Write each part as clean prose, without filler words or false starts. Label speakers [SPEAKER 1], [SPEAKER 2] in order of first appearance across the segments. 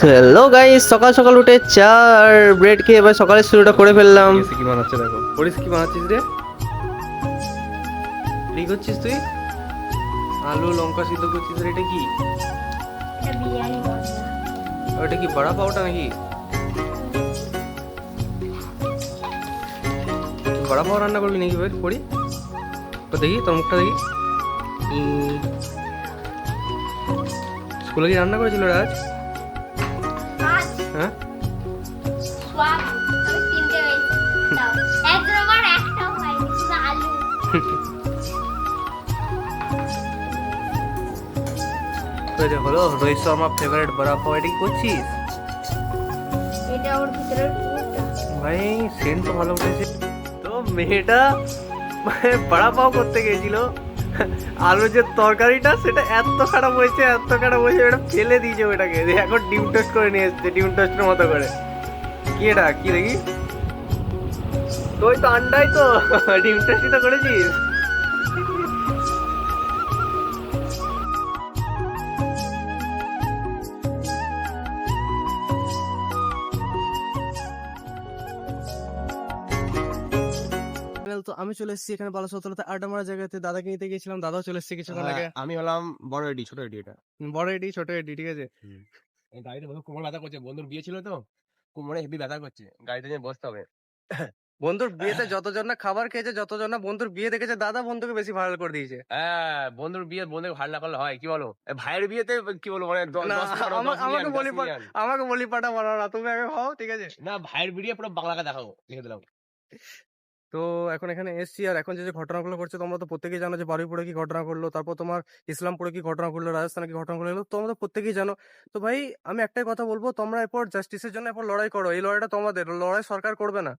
[SPEAKER 1] Hello guys, সকাল সকাল উঠে চা আর ব্রেড খেয়ে এবার সকালের শুরুটা করে ফেললাম।
[SPEAKER 2] কি বানাচ্ছে দেখো। পরিস কি বানাচ্ছিস রে? কি করছিস তুই? আলু লঙ্কা সিদ্ধ করছিস রে, এটা কি?
[SPEAKER 3] এটা বিরিয়ানি মশলা।
[SPEAKER 2] ওটা কি বড়া পাওটা নাকি? বড়া পাও রান্না করবি নাকি ভাই? পড়ি তো দেখি তোর মুখটা দেখি। স্কুলে কি রান্না করেছিল রে আজ?
[SPEAKER 3] আজ
[SPEAKER 2] হ্যাঁ
[SPEAKER 3] সব আমি তিনটে হয়েছে। দাও একজন আমার একটাও হয়নি, শুধু আলু।
[SPEAKER 2] তো এটা হলো রোহিত শর্মা ফেভারিট বড়া পাও। এটা কি করছিস
[SPEAKER 3] এটা ওর ভিতরের পুরোটা।
[SPEAKER 2] ভাই? সেন্ট তো ভালো উঠেছে। তো মেয়েটা বড়া পাও করতে গেছিল, আলুর যে তরকারিটা সেটা এত খারাপ হয়েছে, এত খারাপ হয়েছে, এটা ফেলে দিয়েছে ওটাকে। দিয়ে এখন ডিম টোস্ট করে নিয়ে এসছে, ডিম টোস্টের মতো করে। কি এটা কি দেখি? তুই তো আন্ডাই তো ডিম টোস্টই তো করেছিস। তো আমি চলে এসেছি এখানে বালাসোতলাতে আড্ডা মারা জায়গাতে, দাদাকে নিতে গেছিলাম, দাদাও চলে এসেছে কিছুক্ষণ আগে।
[SPEAKER 4] আমি হলাম বড় এডি, ছোট এডি এটা।
[SPEAKER 2] বড় এডি ছোট এডি, ঠিক আছে।
[SPEAKER 4] এই গাড়িতে বসে কোমর ব্যথা করছে, বন্ধুর বিয়ে ছিল তো কোমরে হেভি ব্যথা করছে, গাড়িতে নিয়ে বসতে হবে।
[SPEAKER 2] বন্ধুর বিয়েতে যতজন না খাবার খেয়েছে, যতজন না বন্ধুর বিয়ে দেখেছে, দাদা বন্ধুকে বেশি ভাইরাল করে দিয়েছে।
[SPEAKER 4] হ্যাঁ, বন্ধুর বিয়ে বন্ধুকে ভালো না করলে হয়? কি বলো, এ ভাইয়ের বিয়েতে কি বলবো, মানে
[SPEAKER 2] না, আমাকে বলি আমাকে বলি পাটা বানাও না, তুমি আগে খাও, ঠিক আছে।
[SPEAKER 4] না, ভাইয়ের বিয়ে পুরো বাংলাকে দেখাবো, লিখে দিলাম।
[SPEAKER 2] তো এখন এখানে এসছি, আর এখন যে ঘটনাগুলো করছে তোমরা তো প্রত্যেকেই জানো, যে বারুইপুরে কি ঘটনা করলো, তারপর তোমার ইসলামপুরে কি ঘটনা করলো, রাজস্থানে কি ঘটনা করলো, তোমরা তো প্রত্যেকেই জানো। তো ভাই আমি একটাই কথা বলবো, তোমরা এরপর জাস্টিসের জন্য এরপর লড়াই করো। এই লড়াইটা তোমাদের লড়াই, সরকার করবে না,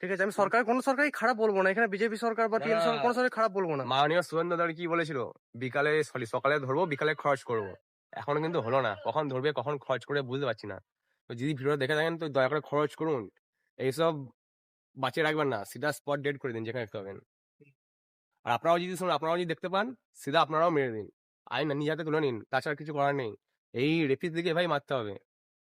[SPEAKER 2] ঠিক আছে। আমি সরকার, কোনো সরকারই খারাপ বলবো না, এখানে বিজেপি সরকার বা টিএমসি সরকার, কোনো সরকার খারাপ বলবো না।
[SPEAKER 4] মাননীয় সুরেন্দ্র দাঁড়ি কি বলেছিল, বিকালে সকালে ধরবো, বিকালে খরচ করবো। এখনো কিন্তু হলো না, কখন ধরবে কখন খরচ করে বুঝতে পারছি না। তো যদি ভিডিও দেখে থাকেন তো দয়া করে খরচ করুন, এইসব বাঁচিয়ে রাখবেন না, সিধা স্পট ডেট করে দিন যেখানে দেখতে পাবেন। আর আপনারাও যদি শুনুন, আপনারাও যদি দেখতে পান, সিধা আপনারাও মেরে দিন, আইন নিজে হাতে তুলে নিন, তাছাড়া কিছু করার নেই। এই রেপিস দিকে ভাই মারতে হবে,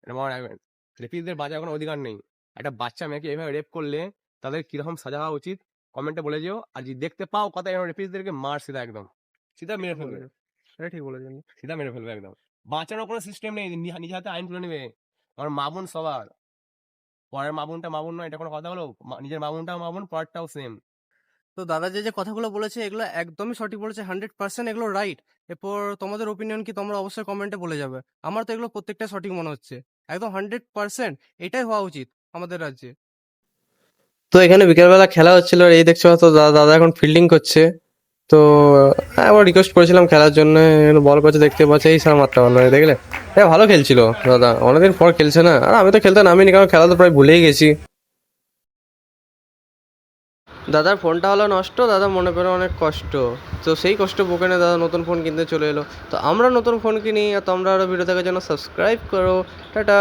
[SPEAKER 4] এটা মনে রাখবেন। রেপিসদের বাঁচার কোনো অধিকার নেই। একটা বাচ্চা মেয়েকে এভাবে রেপ করলে তাদের কিরকম সাজা হওয়া উচিত কমেন্টে বলে যেও। আর যদি দেখতে পাও কথা, এরকম রেপিসদেরকে মার, সিধা একদম সিধা মেরে ফেলবে,
[SPEAKER 2] এটা ঠিক বলেছেন।
[SPEAKER 4] সিধা মেরে ফেলবে একদম। বাঁচানোর কোনো সিস্টেম নেই, নিজে হাতে আইন তুলে নেবে। আমার মা বোন সবার, পরের মা বোনটা মা বোন নয়, এটা কোনো কথা হলো? নিজের মা বোনটাও মা বোন, পরেরটাও সেম।
[SPEAKER 2] তো দাদা যে কথাগুলো বলেছে এগুলো একদমই সঠিক বলেছে, 100% এগুলো রাইট। এরপর তোমাদের ওপিনিয়ন কি তোমরা অবশ্যই কমেন্টে বলে যাবে। আমার তো এগুলো প্রত্যেকটা সঠিক মনে হচ্ছে, একদম 100% এটাই হওয়া উচিত আমাদের রাজ্যে।
[SPEAKER 1] তো এখানে বিকেলবেলা খেলা হচ্ছিল, আর এই দেখছো তো দাদা এখন ফিল্ডিং করছে। তো আবার রিকোয়েস্ট করেছিলাম খেলার জন্য, বল করছে দেখতে পাচ্ছে, এই সারা মারতে পারলো না, দেখলে? হ্যাঁ, ভালো খেলছিল দাদা, অনেকদিন পর খেলছে না। আর আমি তো খেলতে নামিনি, কারণ খেলা তো প্রায় ভুলেই গেছি। দাদার ফোনটা হলো নষ্ট, দাদা মনে করে অনেক কষ্ট। তো সেই কষ্ট বুকে নিয়ে দাদা নতুন ফোন কিনতে চলে এলো। তো আমরা নতুন ফোন কিনি, আর তোমরা আরও ভিডিও দেখার জন্য সাবস্ক্রাইব করো। টাটা।